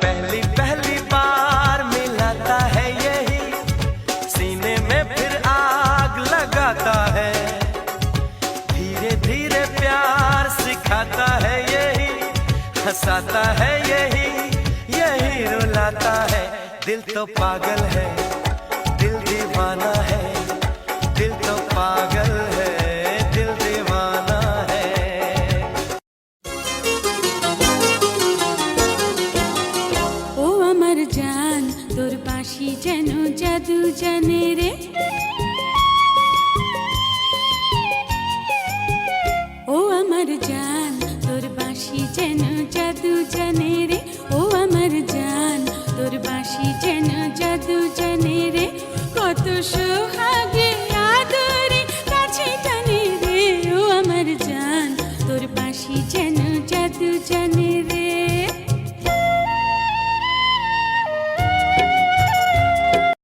पहली पहली बार मिलाता है यही, सीने में फिर आग लगाता है। धीरे धीरे प्यार सिखाता है यही, हंसाता है यही, यही रुलाता है। दिल तो पागल है, दिल दीवाना है, दिल तो पागल है, दिल दीवाना है। ও আমার জান, তোর বাঁশি যেন জাদু জানে